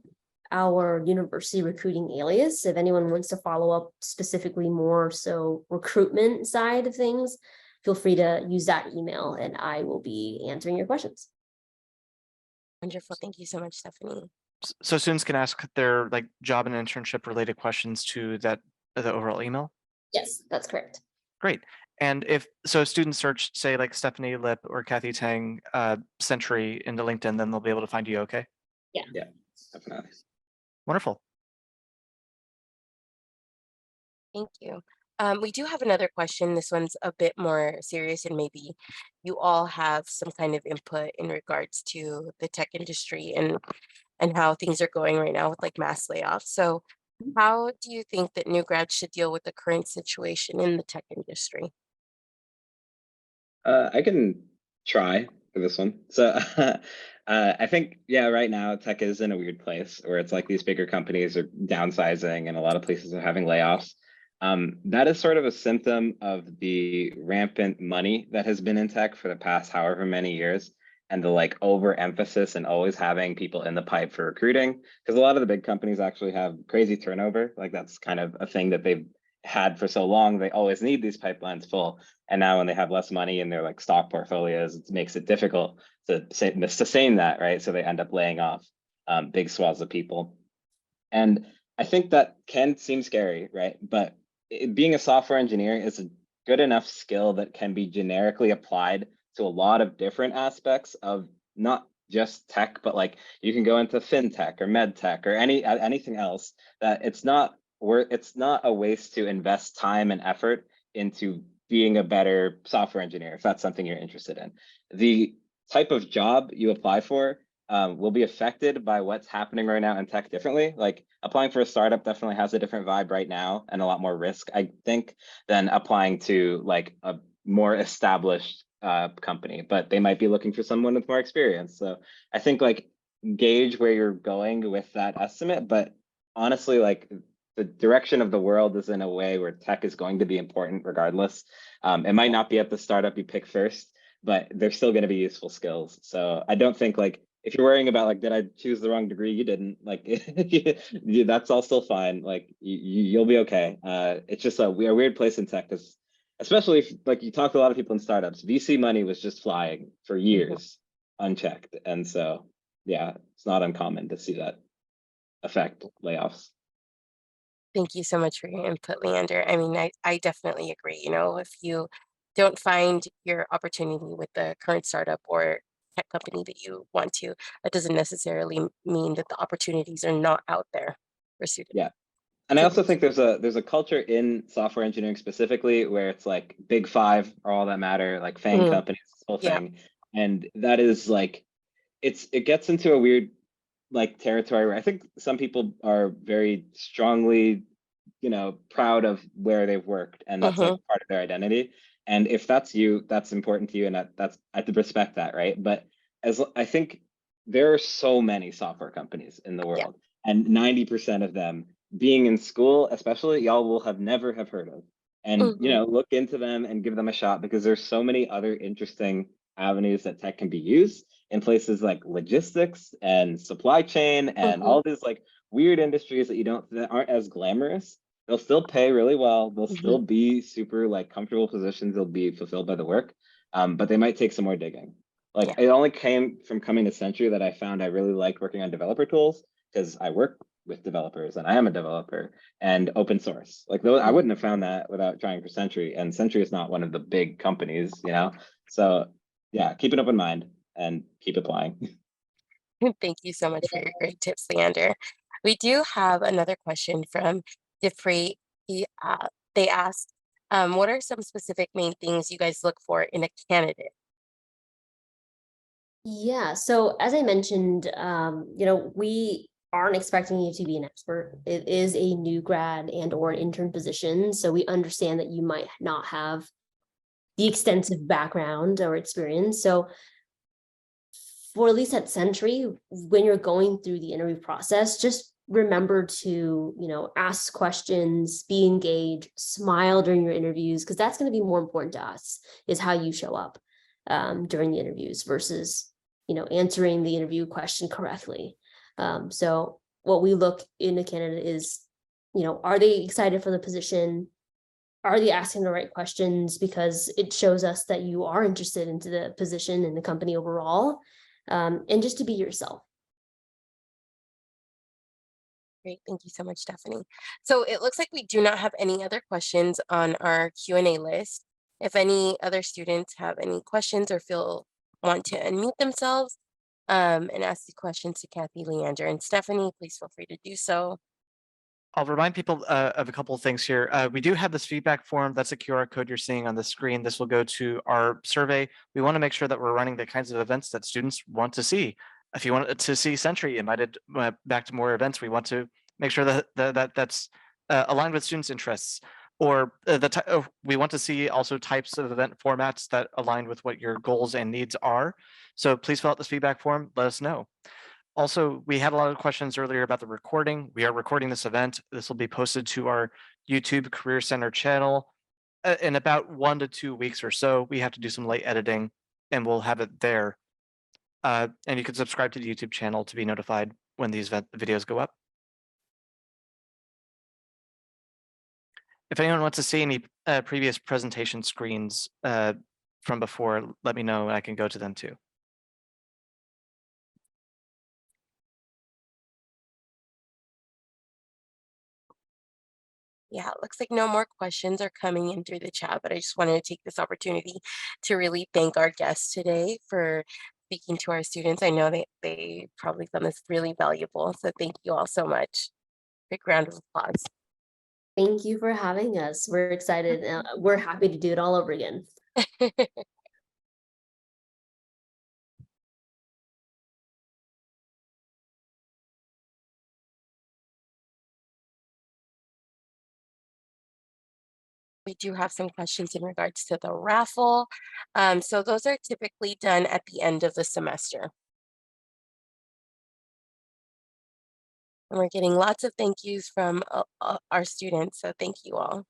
Speaker 2: our university recruiting alias. If anyone wants to follow up specifically more so recruitment side of things, feel free to use that email and I will be answering your questions.
Speaker 5: Wonderful. Thank you so much, Stephanie.
Speaker 1: So students can ask their like job and internship related questions to the overall email?
Speaker 2: Yes, that's correct.
Speaker 1: Great. And if students search, say, like Stephanie Lip or Kathy Tang Sentry into LinkedIn, then they'll be able to find you, okay?
Speaker 2: Yeah.
Speaker 3: Yeah, definitely.
Speaker 1: Wonderful.
Speaker 5: Thank you. We do have another question. This one's a bit more serious, and maybe you all have some kind of input in regards to the tech industry and how things are going right now with like mass layoffs. So how do you think that new grads should deal with the current situation in the tech industry?
Speaker 3: I can try for this one. So I think, yeah, right now tech is in a weird place where it's like these bigger companies are downsizing and a lot of places are having layoffs. That is sort of a symptom of the rampant money that has been in tech for the past however many years, and the like overemphasis and always having people in the pipe for recruiting. Because a lot of the big companies actually have crazy turnover. Like that's kind of a thing that they've had for so long. They always need these pipelines full. And now when they have less money in their like stock portfolios, it makes it difficult to sustain that, right? So they end up laying off big swaths of people. And I think that can seem scary, right? But being a software engineer is a good enough skill that can be generically applied to a lot of different aspects of not just tech, but like you can go into fintech or med tech or anything else. That it's not a waste to invest time and effort into being a better software engineer if that's something you're interested in. The type of job you apply for will be affected by what's happening right now in tech differently. Like applying for a startup definitely has a different vibe right now and a lot more risk, I think, than applying to like a more established company, but they might be looking for someone with more experience. So I think like gauge where you're going with that estimate, but honestly, like the direction of the world is in a way where tech is going to be important regardless. It might not be at the startup you pick first, but they're still going to be useful skills. So I don't think like if you're worrying about like, did I choose the wrong degree? You didn't. Like, that's all still fine. Like, you'll be okay. It's just a weird place in tech, because especially if like you talk to a lot of people in startups, VC money was just flying for years unchecked, and so yeah, it's not uncommon to see that affect layoffs.
Speaker 5: Thank you so much for your input, Leander. I mean, I definitely agree. You know, if you don't find your opportunity with the current startup or tech company that you want to, that doesn't necessarily mean that the opportunities are not out there for students.
Speaker 3: Yeah. And I
Speaker 5: So
Speaker 3: also
Speaker 5: thank
Speaker 3: think there's a culture in software engineering specifically where it's like big five are all that matter, like FANG
Speaker 5: you.
Speaker 3: companies, this whole
Speaker 5: Yeah.
Speaker 3: thing. And that is like it gets into a weird like territory where I think some people are very strongly, proud of where they've worked, and that's like
Speaker 5: Mm-hmm.
Speaker 3: part of their identity. And if that's you, that's important to you, and that's I have to respect that, right? But I think there are so many software companies in the
Speaker 5: Yeah.
Speaker 3: world, and 90% of them being in school, especially, y'all will have never have heard of. And
Speaker 5: Mm-hmm.
Speaker 3: look into them and give them a shot, because there's so many other interesting avenues that tech can be used in places like logistics and supply chain and
Speaker 5: Mm-hmm.
Speaker 3: all these like weird industries that aren't as glamorous. They'll still pay really well. They'll
Speaker 5: Mm-hmm.
Speaker 3: still be super like comfortable positions. They'll be fulfilled by the work, but they might take some more digging. Like
Speaker 5: Yeah.
Speaker 3: it only came from coming to Sentry that I found I really liked working on developer tools, because I work with developers and I am a developer, and open source. Like those, I
Speaker 5: Mm-hmm.
Speaker 3: wouldn't have found that without trying for Sentry. And Sentry is not one of the big companies. So yeah, keep an open mind and keep applying.
Speaker 5: Thank you so much for your great tips, Leander. We do have another question from Defree. They asked, what are some specific main things you guys look for in a candidate?
Speaker 2: Yeah, so as I mentioned, we aren't expecting you to be an expert. It is a new grad and or an intern position, so we understand that you might not have the extensive background or experience. So for at least at Sentry, when you're going through the interview process, just remember to, ask questions, be engaged, smile during your interviews, because that's going to be more important to us, is how you show up during the interviews versus, answering the interview question correctly. So what we look in a candidate is, are they excited for the position? Are they asking the right questions? Because it shows us that you are interested into the position and the company overall, and just to be yourself.
Speaker 5: Great, thank you so much, Stephanie. So it looks like we do not have any other questions on our Q&A list. If any other students have any questions or want to unmute themselves and ask the questions to Kathy, Leander, and Stephanie, please feel free to do so.
Speaker 1: I'll remind people of a couple of things here. We do have this feedback form. That's a QR code you're seeing on the screen. This will go to our survey. We want to make sure that we're running the kinds of events that students want to see. If you want to see Sentry invited back to more events, we want to make sure that's aligned with students' interests. Or we want to see also types of event formats that align with what your goals and needs are. So please fill out this feedback form. Let us know. Also, we had a lot of questions earlier about the recording. We are recording this event. This will be posted to our YouTube Career Center channel in about 1 to 2 weeks or so. We have to do some late editing and we'll have it there. And you can subscribe to the YouTube channel to be notified when these videos go up. If anyone wants to see any previous presentation screens from before, let me know and I can go to them too.
Speaker 5: Yeah, it looks like no more questions are coming in through the chat, but I just wanted to take this opportunity to really thank our guests today for speaking to our students. I know they probably found this really valuable, so thank you all so much. Big round of applause.
Speaker 2: Thank you for having us. We're excited. We're happy to do it all over again.
Speaker 5: We do have some questions in regards to the raffle. So those are typically done at the end of the semester. And we're getting lots of thank yous from our students, so thank you all.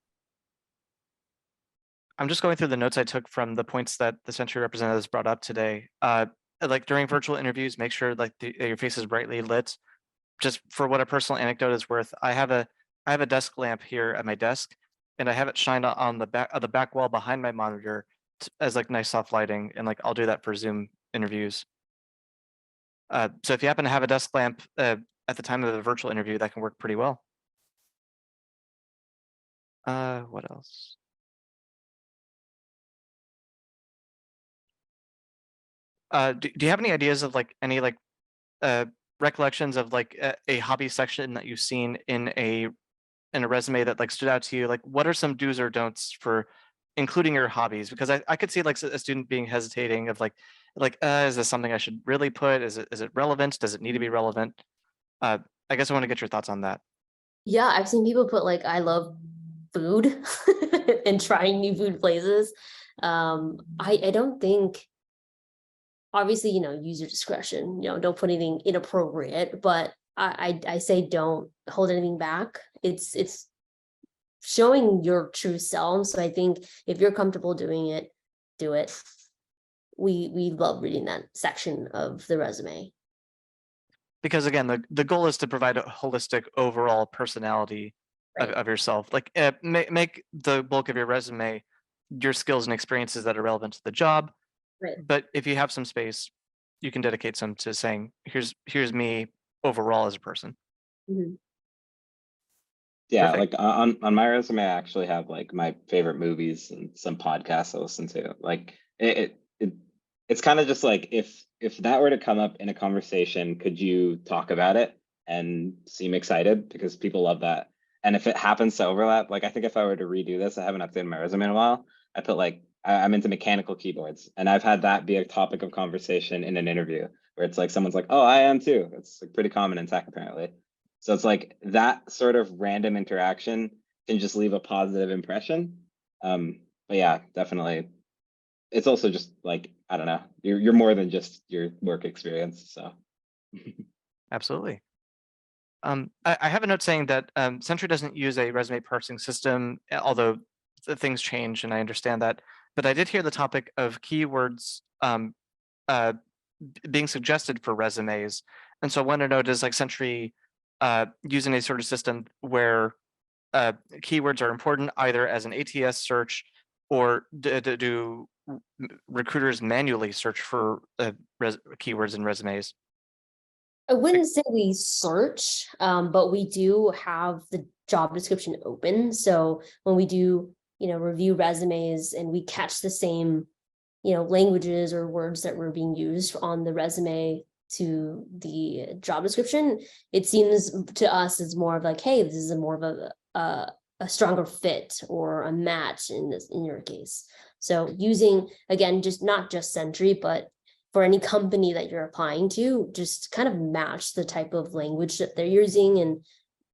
Speaker 1: I'm just going through the notes I took from the points that the Sentry representatives brought up today. Like during virtual interviews, make sure like your face is brightly lit. Just for what a personal anecdote is worth, I have a desk lamp here at my desk, and I have it shined on the back wall behind my monitor as like nice soft lighting, and like I'll do that for Zoom interviews. So if you happen to have a desk lamp at the time of the virtual interview, that can work pretty well. What else? Do you have any ideas of like any like recollections of like a hobby section that you've seen in a resume that like stood out to you? Like what are some do's or don'ts for including your hobbies? Because I could see like a student being hesitating of like is this something I should really put? Is it relevant? Does it need to be relevant? I guess I want to get your thoughts on that.
Speaker 2: Yeah, I've seen people put like I love food and trying new food places. I don't think, obviously, use your discretion, don't put anything inappropriate, but I say don't hold anything back. It's showing your true self. So I think if you're comfortable doing it, do it. We love reading that section of the resume.
Speaker 1: Because again, the goal is to provide a holistic overall personality
Speaker 2: Right.
Speaker 1: of yourself. Like make the bulk of your resume your skills and experiences that are relevant to the job.
Speaker 2: Right.
Speaker 1: But if you have some space, you can dedicate some to saying, here's me overall as a person.
Speaker 2: Mhm.
Speaker 3: Yeah,
Speaker 1: Perfect.
Speaker 3: like on my resume, I actually have like my favorite movies and some podcasts I listen to. Like it's kind of just like if that were to come up in a conversation, could you talk about it and seem excited? Because people love that. And if it happens to overlap, like I think if I were to redo this, I haven't updated my resume in a while. I put like I'm into mechanical keyboards, and I've had that be a topic of conversation in an interview where it's like someone's like, "Oh, I am too." It's like pretty common in tech apparently. So it's like that sort of random interaction can just leave a positive impression. But yeah, definitely. It's also just like, I don't know, you're more than just your work experience. So
Speaker 1: Absolutely. I have a note saying that Sentry doesn't use a resume parsing system, although things change and I understand that. But I did hear the topic of keywords uh, being suggested for resumes. And so I want to know, does like Sentry use any sort of system where keywords are important either as an ATS search or do recruiters manually search for keywords in resumes?
Speaker 2: I wouldn't say we search, but we do have the job description open. So when we do, review resumes and we catch the same, languages or words that were being used on the resume to the job description, it seems to us as more of like, hey, this is a more of a stronger fit or a match in your case. So using, again, just not just Sentry, but for any company that you're applying to, just kind of match the type of language that they're using and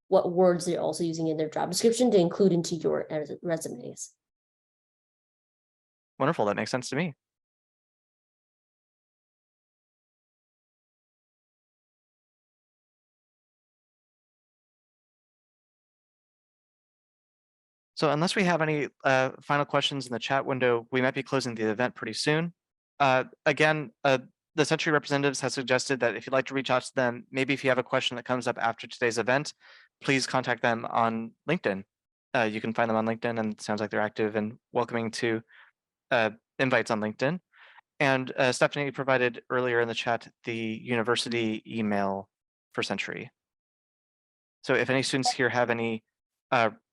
Speaker 2: what words they're also using in their job description to include into your resumes.
Speaker 1: Wonderful, that makes sense to me. So unless we have any final questions in the chat window, we might be closing the event pretty soon. Again, the Sentry representatives have suggested that if you'd like to reach out to them, maybe if you have a question that comes up after today's event, please contact them on LinkedIn. You can find them on LinkedIn, and it sounds like they're active and welcoming to invites on LinkedIn. And Stephanie provided earlier in the chat the university email for Sentry. So if any students here have any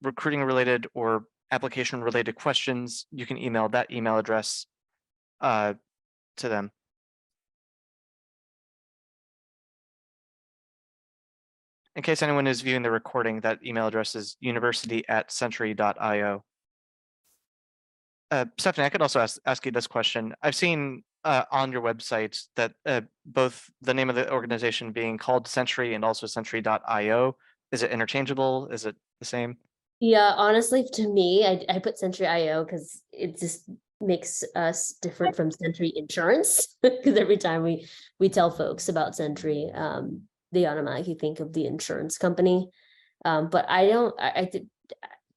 Speaker 1: recruiting related or application related questions, you can email that email address to them. In case anyone is viewing the recording, that email address is university@sentry.io. Stephanie, I could also ask you this question. I've seen on your website that both the name of the organization being called Sentry and also Sentry.io, is it interchangeable? Is it the same?
Speaker 2: Yeah, honestly, to me, I put Sentry IO because it just makes us different from Sentry Insurance. Because every time we tell folks about Sentry, they automatically think of the insurance company. But I don't, I did,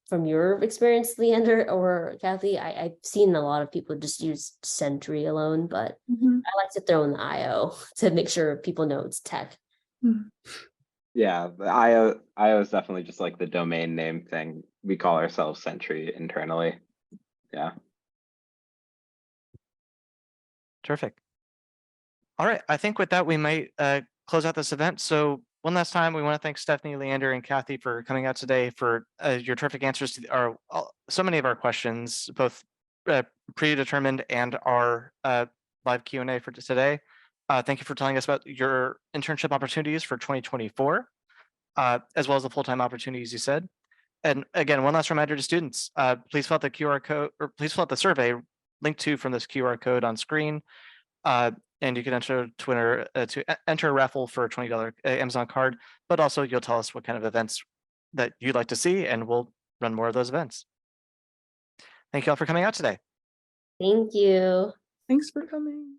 Speaker 2: from your experience, Leander or Kathy, I've seen a lot of people just use Sentry alone, but
Speaker 4: Mhm.
Speaker 2: I like to throw in the IO to make sure people know it's tech.
Speaker 4: Mhm.
Speaker 3: Yeah, the IO is definitely just like the domain name thing. We call ourselves Sentry internally. Yeah.
Speaker 1: Terrific. All right, I think with that, we might close out this event. So one last time, we want to thank Stephanie, Leander, and Kathy for coming out today for your terrific answers to our so many of our questions, both predetermined and our live Q&A for today. Thank you for telling us about your internship opportunities for 2024, as well as the full-time opportunities you said. And again, one last reminder to students, please fill out the QR code, or please fill out the survey linked to from this QR code on screen. And you can enter Twitter to enter a raffle for a $20 Amazon card, but also you'll tell us what kind of events that you'd like to see, and we'll run more of those events. Thank you all for coming out today.
Speaker 2: Thank you.
Speaker 4: Thanks for coming.